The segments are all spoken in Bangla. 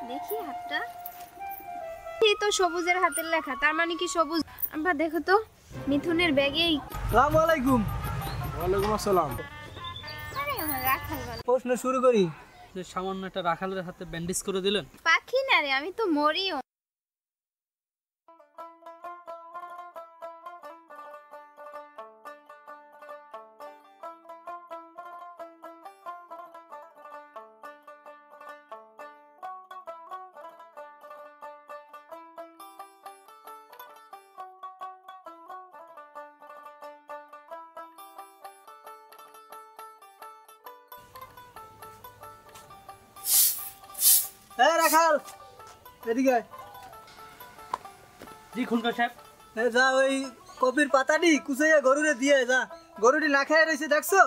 দেখি হাতটা, এই তো সবুজের হাতের লেখা, তার মানে কি সবুজ? আব্বা দেখো তো মিথুনের ব্যাগেই। আসসালামু আলাইকুম। ওয়ালাইকুম আসসালাম। আরে আমার রাখাল বল। প্রশ্ন শুরু করি। যে সামান্য একটা রাখালের হাতে ব্যান্ডেজ করে দিলেন। পাখি না রে, আমি তো মরিও। এই রাখাল, এদিকে আয়। জি খুলকা সাহেব। যা ওই কপির পাতাটি কুচাইয়া গরুরে দিয়ে যা। গরুটি না খেয়ে রয়েছে দেখছো?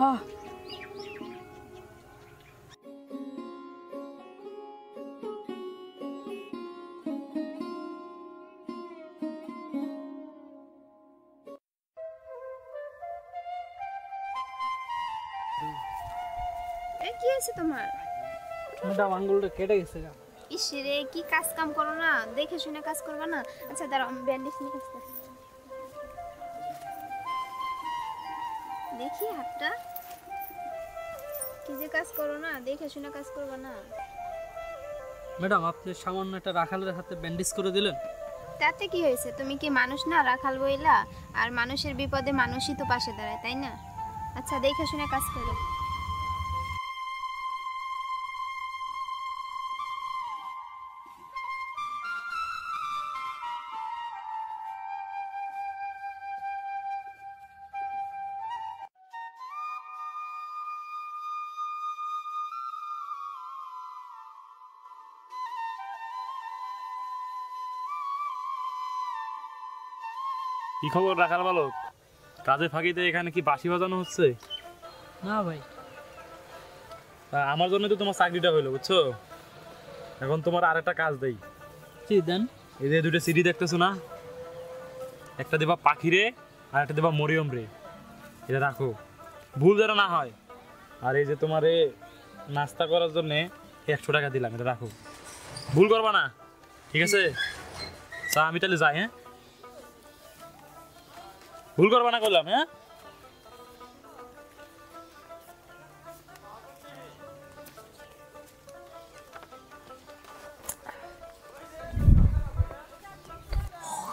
আহ এ কি আছে তোমার? ম্যাডাম আঙ্গুলটা কেটে গেছে। ইস রে, কি কাজ কাম করো না, দেখে শুনে কাজ করবে না? আচ্ছা দাঁড়াও, আমি ব্যান্ডেজ নিয়ে কাজ করি। দেখি হাতটা, কি যে কাজ করো না, দেখে শুনে কাজ করবে না? ম্যাডাম আপনি সামান্য একটা রাখালের হাতে ব্যান্ডেজ করে দিলেন। তাতে কি হয়েছে? তুমি কি মানুষ না, রাখাল বইলা? আর মানুষের বিপদে মানুষই তো পাশে দাঁড়ায়, তাই না? আচ্ছা দেখে শুনে কাজ করো। কি খবর রাখাল বালক? কাজে ফাঁকিতে এখানে কি বাঁশি বাজানো হচ্ছে? না ভাই। আমার জন্য তো তোমার চাকরিটা হইলো, বুঝছো? এখন তোমার আরেকটা কাজ দেই। জি দেন। এই যে দুটো সিডি দেখতেছো না, একটা দেবা পাখিরে আর একটা দেবা মরিয়ম রে। এটা রাখো, ভুল যেন না হয়। আর এই যে তোমার নাস্তা করার জন্য 100 টাকা দিলাম, এটা রাখো, ভুল করবা না, ঠিক আছে? আমি তাহলে যাই, হ্যাঁ? ভুল করবা না করলাম, হ্যাঁ?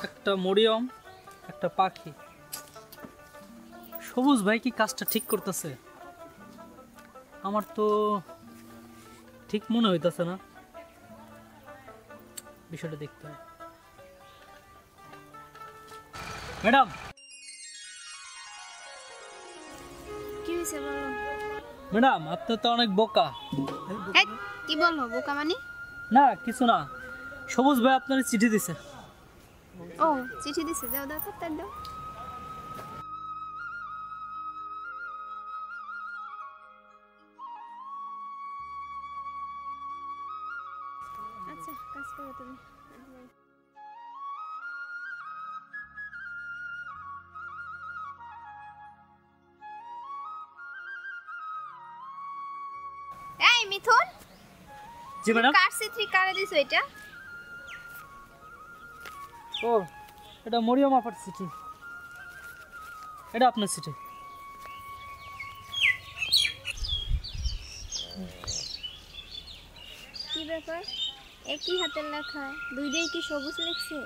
একটা মরিয়ম, একটা পাখি। সবুজ ভাই কি কাজটা ঠিক করতেছে? আমার তো ঠিক মনে হইতাছে না, বিষয়টা দেখতে হয়। ম্যাডাম। কি হয়েছে বলো? ম্যাডাম আপনি তো অনেক বোকা। এই, কি বলো বোকা মানে? না কিছু না, সবুজ ভাই আপনার চিঠি দিছে। ও চিঠি দিছে, দাও দাও তো, দাও। আচ্ছা কাজ করো তুমি। এই মিথুন, জি ম্যাডাম। কার চিঠি কারে দিছো এটা? ও এটা মরিয়ম আপার চিঠি, এটা আপনার চিঠি। কি ব্যাপার, একই হাতের লেখা, দুইটাই কি সবুজ লিখছে?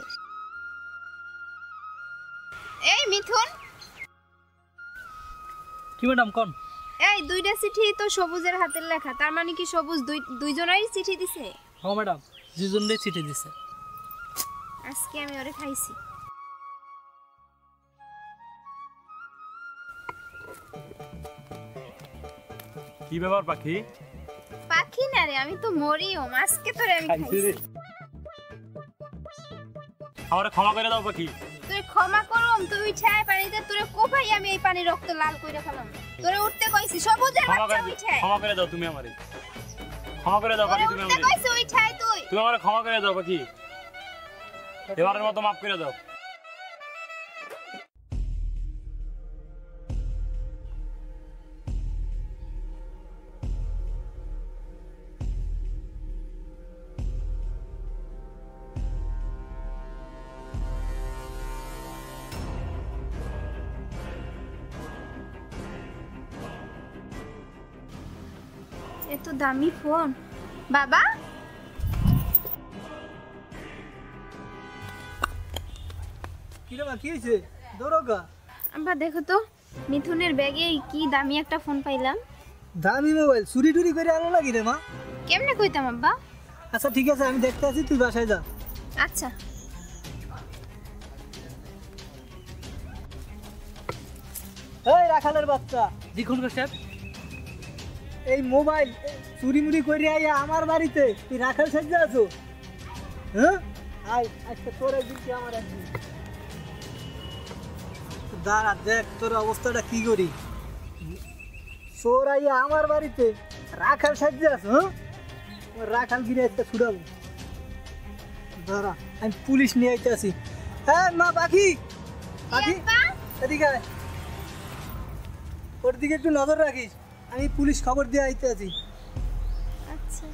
এই মিথুন, কি ম্যাডাম কোন? এই দুইটা চিঠি তো সবুজের হাতের লেখা, তার মানে কি সবুজ দুইজনেরই চিঠি দিছে? হ্যাঁ ম্যাডাম, দুজনে চিঠি দিছে। আজকে আমি ওরে খাইছি। কি ব্যাপার পাখি? পাখি না রে, আমি তো মরিয়ম, আজকে তোরে আমি খাইছি। আমারে ক্ষমা করে দাও পাখি। তুই ক্ষমা করুম, তুই উঠায় পানিতে তোরে কোপাই আমি এই পানি রক্ত লাল কইরা ফেলাম। তোরে উঠতে কইছি, সবুজের বাচ্চা উঠায়। ক্ষমা করে দাও তুমি আমারে, ক্ষমা করে দাও পাখি তুমি উঠতে আমারে। কইছি উঠায় তুই। তুমি আমারে ক্ষমা করে দাও পাখি, এবারের মতো মাফ করে দাও। এত দামি ফোন। বাবা, কি রে মা, কি হয়েছে? দৌড়কা। আব্বা দেখো তো মিথুনের ব্যাগে কি দামি একটা ফোন পাইলাম। দামি মোবাইল চুরি টুরি করে আনো নাকি রে মা? কেমনে কইতাম আব্বা? আচ্ছা ঠিক আছে, আমি দেখতে আছি, তুই বাসায় যা। আচ্ছা। এই রাখালের বাচ্চা, জি খনকার সাহেব। এই মোবাইল চুরি মুড়ি করে আইয়া আমার বাড়িতে তুই রাখাল সাজা আছো? হ্যাঁ, আয় আজকে তোর একদিন কি আমার একদিন। দাঁড়া দেখ তোর অবস্থাটা কি করি। চোর আইয়া আমার বাড়িতে রাখাল সাজা আছো? হ্যাঁ, রাখাল গিরে একটা ছুড়াবো। দাঁড়া, আমি পুলিশ নিয়ে আইতে আসি। হ্যাঁ মা, পাখি পাখি এদিকে আয়। ওর দিকে একটু নজর রাখিস, আমি পুলিশ খবর দিয়ে আইতে আছি। আচ্ছা।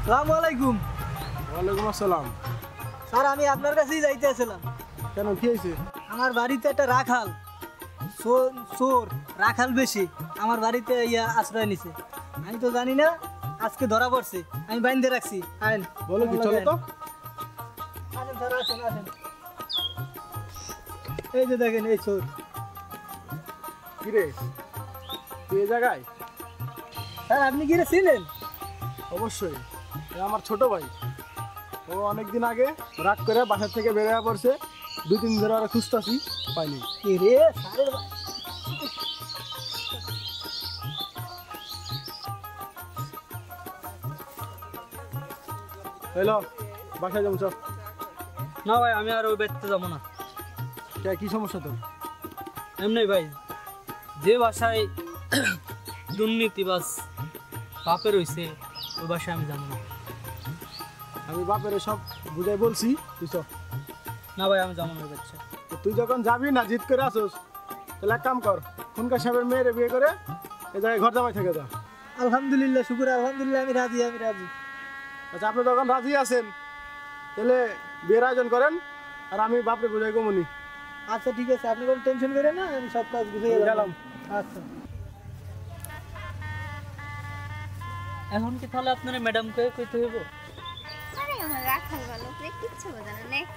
আসসালামু আলাইকুম। ওয়ালাইকুম আসসালাম। স্যার, আমি আপনার কাছেই যাইতে আসলাম। কেন, কি হয়েছে? আমার বাড়িতে একটা রাখাল চোর রাখাল বেশি আমার বাড়িতে ইয়া আশ্রয় নিছে। আমি তো জানি না, আজকে ধরা পড়ছে, আমি বাইন্ধে রাখছি। আইন বলো কি, চলো তো। আসেন স্যার, আসেন আসেন। এই যে দেখেন এই চোর। কি রে, তুই এই জায়গায়? স্যার আপনি কি রে চিনেন? অবশ্যই, এ আমার ছোট ভাই। ও অনেকদিন আগে রাগ করে বাসা থেকে বেরিয়ে পড়ছে, 2-3 দিন ধরে ওরা খুঁজতাছি, পাইনি। কি রে স্যারের হ্যালো, বাসায় যাবো সব। না ভাই, আমি আর ওই বাড়িতে যাবো না। কি সমস্যা তোর? এমনি ভাই, যে বাসায় দুর্নীতিবাজ বাপের হইছে ওই বাসায় আমি যাবো না। আমি বাপের সব বুঝাই বলছি, তুই চল। না ভাই, আমি যাবো না ওই বাচ্চা। তো তুই যখন যাবি না, জিদ করে আসোস, তাহলে এক কাম কর, খুনকার সাহেবের মেয়েরে বিয়ে করে এ জায়গায় ঘর জামাই থেকে যা। আলহামদুলিল্লাহ, শুকুর আলহামদুলিল্লাহ, আমি রাজি, আমি রাজি। আচ্ছা, আপনি যখন রাজি আছেন তাহলে বিয়ের আয়োজন করেন, আর আমি বাপরে বুঝাই কমুনি। আচ্ছা ঠিক আছে, আপনি কোনো টেনশন করেন না, আমি সব কাজ বুঝে গেলাম। আচ্ছা এখন কি তাহলে আপনার ম্যাডামকে কইতে হইব? আরে আমার রাখাল ভালো করে কিচ্ছু বোঝে না।